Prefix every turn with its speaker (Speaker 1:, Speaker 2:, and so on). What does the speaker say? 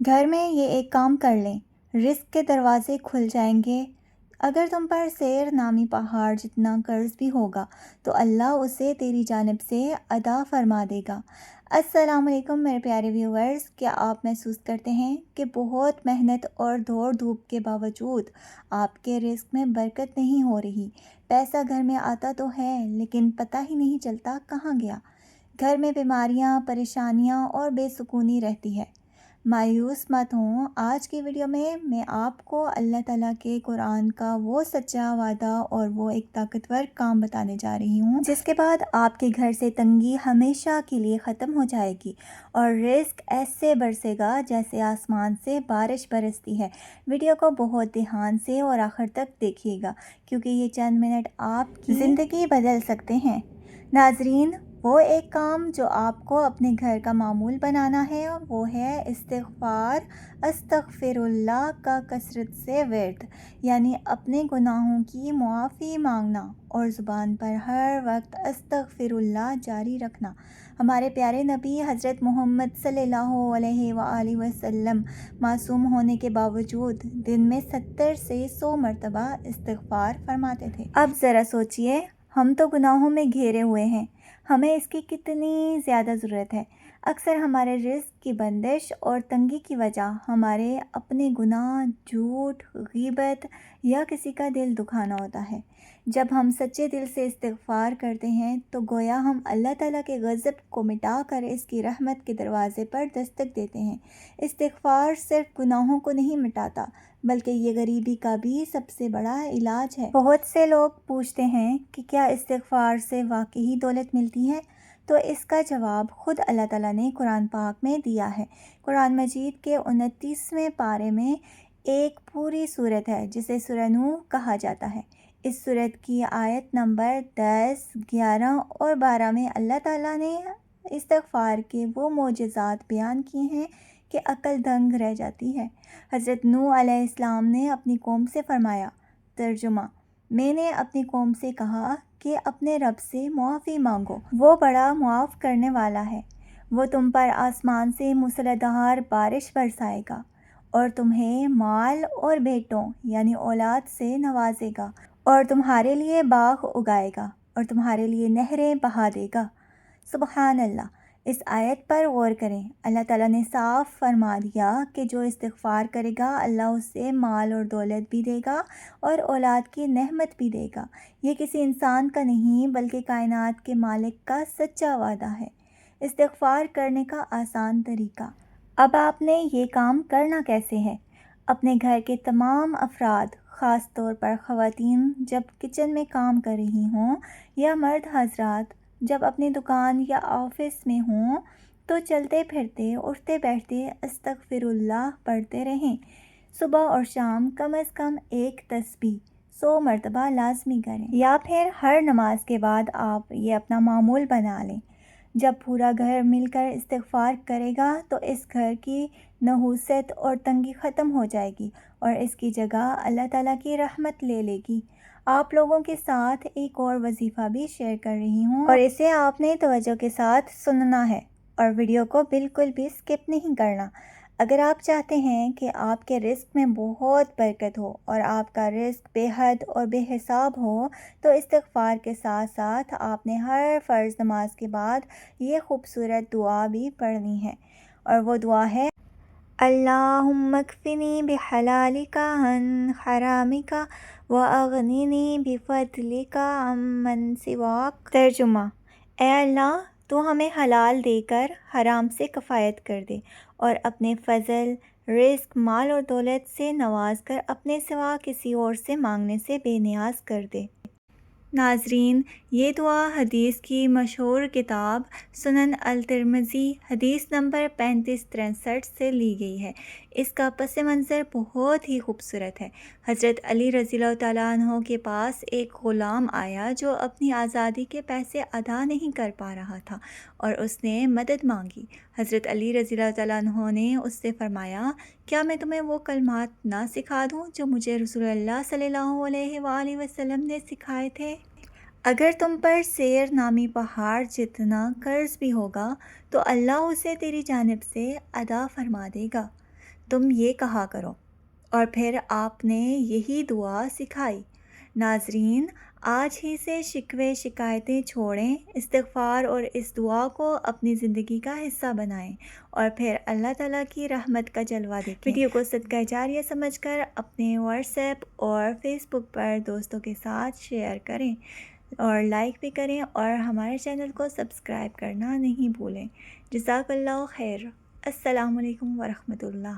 Speaker 1: گھر میں یہ ایک کام کر لیں، رزق کے دروازے کھل جائیں گے۔ اگر تم پر سیر نامی پہاڑ جتنا قرض بھی ہوگا تو اللہ اسے تیری جانب سے ادا فرما دے گا۔ السلام علیکم میرے پیارے ویورز، کیا آپ محسوس کرتے ہیں کہ بہت محنت اور دوڑ دھوپ کے باوجود آپ کے رزق میں برکت نہیں ہو رہی؟ پیسہ گھر میں آتا تو ہے لیکن پتہ ہی نہیں چلتا کہاں گیا۔ گھر میں بیماریاں، پریشانیاں اور بے سکونی رہتی ہے۔ مایوس مت ہوں، آج کی ویڈیو میں آپ کو اللہ تعالیٰ کے قرآن کا وہ سچا وعدہ اور وہ ایک طاقتور کام بتانے جا رہی ہوں جس کے بعد آپ کے گھر سے تنگی ہمیشہ کے لیے ختم ہو جائے گی اور رزق ایسے برسے گا جیسے آسمان سے بارش برستی ہے۔ ویڈیو کو بہت دھیان سے اور آخر تک دیکھیے گا کیونکہ یہ چند منٹ آپ کی زندگی بدل سکتے ہیں۔ ناظرین، وہ ایک کام جو آپ کو اپنے گھر کا معمول بنانا ہے وہ ہے استغفار، استغفر اللہ کا کثرت سے ورد، یعنی اپنے گناہوں کی معافی مانگنا اور زبان پر ہر وقت استغفر اللہ جاری رکھنا۔ ہمارے پیارے نبی حضرت محمد صلی اللہ علیہ وآلہ وسلم معصوم ہونے کے باوجود دن میں 70 سے 100 مرتبہ استغفار فرماتے تھے۔ اب ذرا سوچئے، ہم تو گناہوں میں گھیرے ہوئے ہیں، ہمیں اس کی کتنی زیادہ ضرورت ہے۔ اکثر ہمارے رزق کی بندش اور تنگی کی وجہ ہمارے اپنے گناہ، جھوٹ، غیبت یا کسی کا دل دکھانا ہوتا ہے۔ جب ہم سچے دل سے استغفار کرتے ہیں تو گویا ہم اللہ تعالیٰ کے غضب کو مٹا کر اس کی رحمت کے دروازے پر دستک دیتے ہیں۔ استغفار صرف گناہوں کو نہیں مٹاتا بلکہ یہ غریبی کا بھی سب سے بڑا علاج ہے۔ بہت سے لوگ پوچھتے ہیں کہ کیا استغفار سے واقعی دولت ملتی ہے؟ تو اس کا جواب خود اللہ تعالیٰ نے قرآن پاک میں دیا ہے۔ قرآن مجید کے 29ویں پارے میں ایک پوری سورت ہے جسے سورہ نوح کہا جاتا ہے۔ اس سورت کی آیت نمبر 10، 11 اور 12 میں اللہ تعالیٰ نے استغفار کے وہ معجزات بیان کیے ہیں کہ عقل دنگ رہ جاتی ہے۔ حضرت نوح علیہ السلام نے اپنی قوم سے فرمایا، ترجمہ: میں نے اپنی قوم سے کہا کہ اپنے رب سے معافی مانگو، وہ بڑا معاف کرنے والا ہے۔ وہ تم پر آسمان سے موسلا دھار بارش برسائے گا اور تمہیں مال اور بیٹوں یعنی اولاد سے نوازے گا اور تمہارے لیے باغ اگائے گا اور تمہارے لیے نہریں بہا دے گا۔ سبحان اللہ۔ اس آیت پر غور کریں، اللہ تعالیٰ نے صاف فرما دیا کہ جو استغفار کرے گا اللہ اسے مال اور دولت بھی دے گا اور اولاد کی نعمت بھی دے گا۔ یہ کسی انسان کا نہیں بلکہ کائنات کے مالک کا سچا وعدہ ہے۔ استغفار کرنے کا آسان طریقہ۔ اب آپ نے یہ کام کرنا کیسے ہے؟ اپنے گھر کے تمام افراد، خاص طور پر خواتین جب کچن میں کام کر رہی ہوں یا مرد حضرات جب اپنی دکان یا آفس میں ہوں تو چلتے پھرتے، اٹھتے بیٹھتے استغفر اللہ پڑھتے رہیں۔ صبح اور شام کم از کم ایک تسبیح 100 مرتبہ لازمی کریں، یا پھر ہر نماز کے بعد آپ یہ اپنا معمول بنا لیں۔ جب پورا گھر مل کر استغفار کرے گا تو اس گھر کی نحوست اور تنگی ختم ہو جائے گی اور اس کی جگہ اللہ تعالیٰ کی رحمت لے لے گی۔ آپ لوگوں کے ساتھ ایک اور وظیفہ بھی شیئر کر رہی ہوں اور اسے آپ نے توجہ کے ساتھ سننا ہے اور ویڈیو کو بالکل بھی سکپ نہیں کرنا۔ اگر آپ چاہتے ہیں کہ آپ کے رزق میں بہت برکت ہو اور آپ کا رزق بے حد اور بے حساب ہو تو استغفار کے ساتھ ساتھ آپ نے ہر فرض نماز کے بعد یہ خوبصورت دعا بھی پڑھنی ہے، اور وہ دعا ہے: اللہم اکفنی بحلالک عن حرامک واغننی بفضلک عمن سواک۔ ترجمہ: اے اللہ، تو ہمیں حلال دے کر حرام سے کفایت کر دے اور اپنے فضل، رزق، مال اور دولت سے نواز کر اپنے سوا کسی اور سے مانگنے سے بے نیاز کر دے۔ ناظرین، یہ دعا حدیث کی مشہور کتاب سنن الترمذی حدیث نمبر 3563 سے لی گئی ہے۔ اس کا پس منظر بہت ہی خوبصورت ہے۔ حضرت علی رضی اللہ تعالیٰ عنہ کے پاس ایک غلام آیا جو اپنی آزادی کے پیسے ادا نہیں کر پا رہا تھا اور اس نے مدد مانگی۔ حضرت علی رضی اللہ تعالیٰ عنہ نے اس سے فرمایا، کیا میں تمہیں وہ کلمات نہ سکھا دوں جو مجھے رسول اللہ صلی اللہ علیہ وآلہ وسلم نے سکھائے تھے؟ اگر تم پر سیر نامی پہاڑ جتنا قرض بھی ہوگا تو اللہ اسے تیری جانب سے ادا فرما دے گا۔ تم یہ کہا کرو، اور پھر آپ نے یہی دعا سکھائی۔ ناظرین، آج ہی سے شکوے شکایتیں چھوڑیں، استغفار اور اس دعا کو اپنی زندگی کا حصہ بنائیں، اور پھر اللہ تعالیٰ کی رحمت کا جلوہ دیکھیں۔ ویڈیو کو صدقہ جاریہ سمجھ کر اپنے واٹس ایپ اور فیس بک پر دوستوں کے ساتھ شیئر کریں، اور لائک بھی کریں، اور ہمارے چینل کو سبسکرائب کرنا نہیں بھولیں۔ جزاک اللہ خیر۔ السلام علیکم ورحمۃ اللہ۔